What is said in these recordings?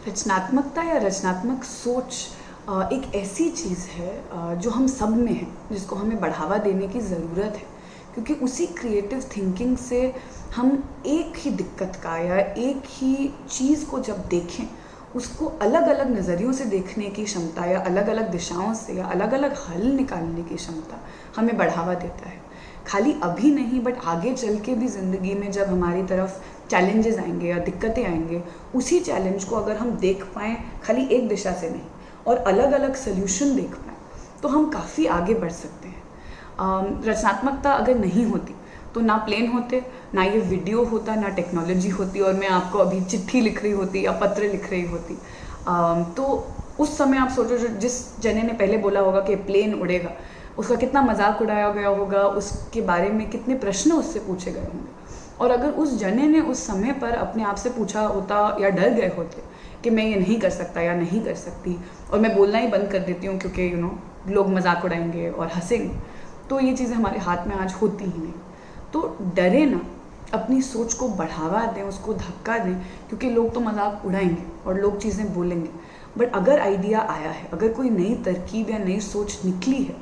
रचनात्मकता या रचनात्मक सोच एक ऐसी चीज़ है जो हम सब में है, जिसको हमें बढ़ावा देने की ज़रूरत है, क्योंकि उसी क्रिएटिव थिंकिंग से हम एक ही दिक्कत का या एक ही चीज़ को जब देखें, उसको अलग अलग नज़रियों से देखने की क्षमता या अलग अलग दिशाओं से या अलग अलग हल निकालने की क्षमता हमें बढ़ावा देता है। खाली अभी नहीं, बट आगे चल के भी ज़िंदगी में जब हमारी तरफ चैलेंजेस आएंगे या दिक्कतें आएंगे, उसी चैलेंज को अगर हम देख पाएँ खाली एक दिशा से नहीं और अलग अलग सल्यूशन देख पाएँ, तो हम काफ़ी आगे बढ़ सकते हैं। रचनात्मकता अगर नहीं होती तो ना प्लेन होते, ना ये वीडियो होता, ना टेक्नोलॉजी होती, और मैं आपको अभी चिट्ठी लिख रही होती या पत्र लिख रही होती। तो उस समय आप सोचो, जो जिस जने ने पहले बोला होगा कि प्लेन उड़ेगा, उसका कितना मजाक उड़ाया गया होगा, उसके बारे में कितने प्रश्न उससे पूछे गए होंगे। और अगर उस जने ने उस समय पर अपने आप से पूछा होता या डर गए होते कि मैं ये नहीं कर सकता या नहीं कर सकती, और मैं बोलना ही बंद कर देती हूँ क्योंकि लोग मजाक उड़ाएंगे और हंसेंगे, तो ये चीज़ें हमारे हाथ में आज होती ही नहीं। तो डरे ना, अपनी सोच को बढ़ावा दें, उसको धक्का दें, क्योंकि लोग तो मजाक उड़ाएंगे और लोग चीज़ें बोलेंगे, बट अगर आइडिया आया है, अगर कोई नई तरकीब या नई सोच निकली है,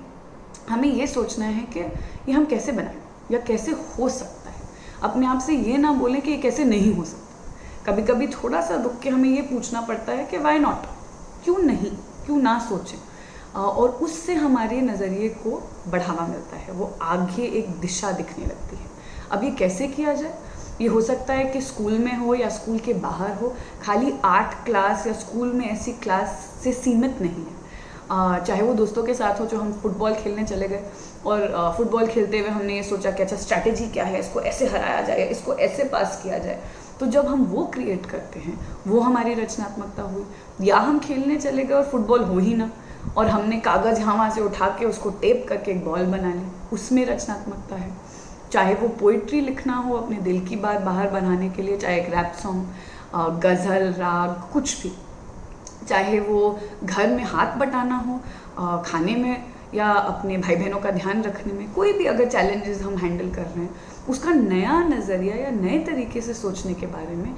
हमें ये सोचना है कि ये हम कैसे बनाएं या कैसे हो सकता है। अपने आप से ये ना बोलें कि ये कैसे नहीं हो सकता। कभी कभी थोड़ा सा रुक के हमें ये पूछना पड़ता है कि वाई नॉट, क्यों नहीं, क्यों ना सोचें, और उससे हमारे नज़रिए को बढ़ावा मिलता है, वो आगे एक दिशा दिखने लगती है। अब ये कैसे किया जाए? ये हो सकता है कि स्कूल में हो या स्कूल के बाहर हो, खाली आर्ट क्लास या स्कूल में ऐसी क्लास से सीमित नहीं है। चाहे वो दोस्तों के साथ हो, जो हम फुटबॉल खेलने चले गए और फुटबॉल खेलते हुए हमने ये सोचा कि अच्छा स्ट्रैटेजी क्या है, इसको ऐसे हराया जाए, इसको ऐसे पास किया जाए, तो जब हम वो क्रिएट करते हैं, वो हमारी रचनात्मकता हुई। या हम खेलने चले गए और फुटबॉल हो ही ना, और हमने कागज़ यहाँ से उठा के उसको टेप करके एक बॉल बना ली, उसमें रचनात्मकता है। चाहे वो पोइट्री लिखना हो अपने दिल की बात बाहर बनाने के लिए, चाहे एक रैप सॉन्ग, गज़ल, राग, कुछ भी, चाहे वो घर में हाथ बटाना हो, खाने में, या अपने भाई बहनों का ध्यान रखने में, कोई भी अगर चैलेंजेस हम हैंडल कर रहे हैं, उसका नया नज़रिया या नए तरीके से सोचने के बारे में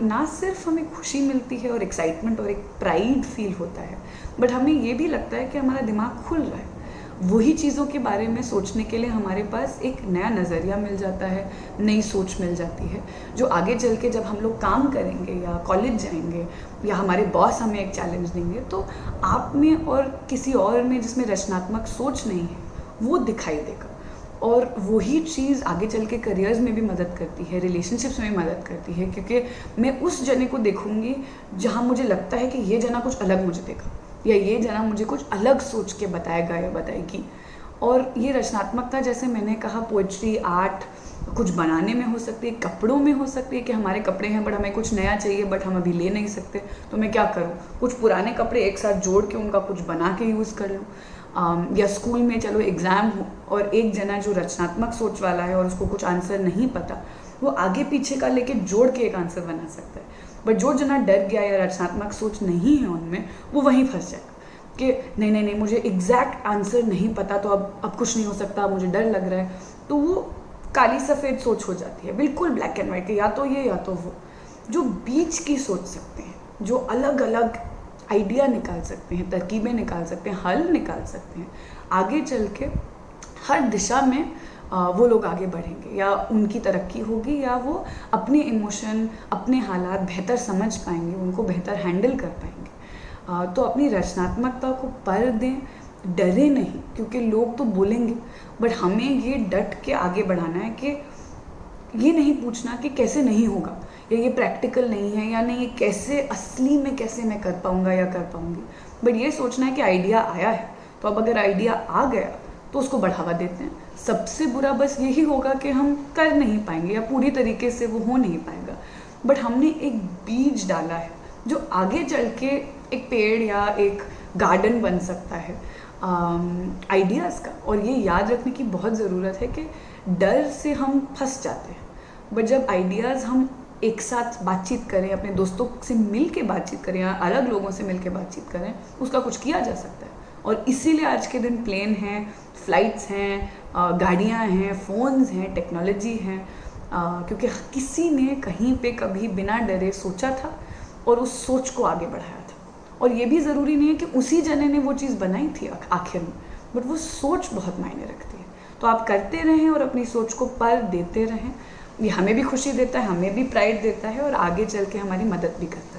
ना सिर्फ हमें खुशी मिलती है और एक्साइटमेंट और एक प्राइड फील होता है, बट हमें ये भी लगता है कि हमारा दिमाग खुल रहा है। वही चीज़ों के बारे में सोचने के लिए हमारे पास एक नया नज़रिया मिल जाता है, नई सोच मिल जाती है, जो आगे चल के जब हम लोग काम करेंगे या कॉलेज जाएंगे या हमारे बॉस हमें एक चैलेंज देंगे, तो आप में और किसी और में जिसमें रचनात्मक सोच नहीं है, वो दिखाई देगा। और वही चीज़ आगे चल के करियर्स में भी मदद करती है, रिलेशनशिप्स में भी मदद करती है, क्योंकि मैं उस जने को देखूंगी जहाँ मुझे लगता है कि ये जना कुछ अलग मुझे देगा, या ये जना मुझे कुछ अलग सोच के बताएगा या बताएगी। और ये रचनात्मकता, जैसे मैंने कहा, पोइट्री, आर्ट, कुछ बनाने में हो सकती है, कपड़ों में हो सकती है कि हमारे कपड़े हैं बट हमें कुछ नया चाहिए, बट हम अभी ले नहीं सकते, तो मैं क्या करूँ, कुछ पुराने कपड़े एक साथ जोड़ के उनका कुछ बना के यूज़ कर लूँ। या स्कूल में चलो एग्ज़ाम हो और एक जना जो रचनात्मक सोच वाला है और उसको कुछ आंसर नहीं पता, वो आगे पीछे का लेके जोड़ के एक आंसर बना सकता है। बट जो जना डर गया या रचनात्मक सोच नहीं है उनमें, वो वहीं फंस जाएगा कि नहीं नहीं नहीं, मुझे एग्जैक्ट आंसर नहीं पता, तो अब कुछ नहीं हो सकता, मुझे डर लग रहा है। तो वो काली सफ़ेद सोच हो जाती है, बिल्कुल ब्लैक एंड वाइट के, या तो ये या तो वो। जो बीच की सोच सकते हैं, जो अलग अलग आइडिया निकाल सकते हैं, तरकीबें निकाल सकते हैं, हल निकाल सकते हैं, आगे चल के हर दिशा में वो लोग आगे बढ़ेंगे, या उनकी तरक्की होगी, या वो अपने इमोशन, अपने हालात बेहतर समझ पाएंगे, उनको बेहतर हैंडल कर पाएंगे। तो अपनी रचनात्मकता को पर दें, डरे नहीं, क्योंकि लोग तो बोलेंगे, बट हमें ये डट के आगे बढ़ाना है कि ये नहीं पूछना कि कैसे नहीं होगा, या ये प्रैक्टिकल नहीं है, या नहीं ये कैसे असली में कैसे मैं कर पाऊँगा या कर पाऊँगी, बट ये सोचना है कि आइडिया आया है, तो अब अगर आइडिया आ गया तो उसको बढ़ावा देते हैं। सबसे बुरा बस यही होगा कि हम कर नहीं पाएंगे या पूरी तरीके से वो हो नहीं पाएगा, बट हमने एक बीज डाला है जो आगे चल के एक पेड़ या एक गार्डन बन सकता है आइडियाज़ का। और ये याद रखने की बहुत ज़रूरत है कि डर से हम फंस जाते हैं, बट जब आइडियाज़ हम एक साथ बातचीत करें, अपने दोस्तों से मिल के बातचीत करें या अलग लोगों से मिल के बातचीत करें, उसका कुछ किया जा सकता है। और इसीलिए आज के दिन प्लेन हैं, फ्लाइट्स हैं, गाड़ियाँ हैं, फ़ोन्स हैं, टेक्नोलॉजी हैं, क्योंकि किसी ने कहीं पे कभी बिना डरे सोचा था और उस सोच को आगे बढ़ाया था। और ये भी ज़रूरी नहीं है कि उसी जने ने वो चीज़ बनाई थी आखिर में, बट वो सोच बहुत मायने रखती है। तो आप करते रहें और अपनी सोच को पर देते रहें। ये हमें भी खुशी देता है, हमें भी प्राइड देता है और आगे चल के हमारी मदद भी करता है।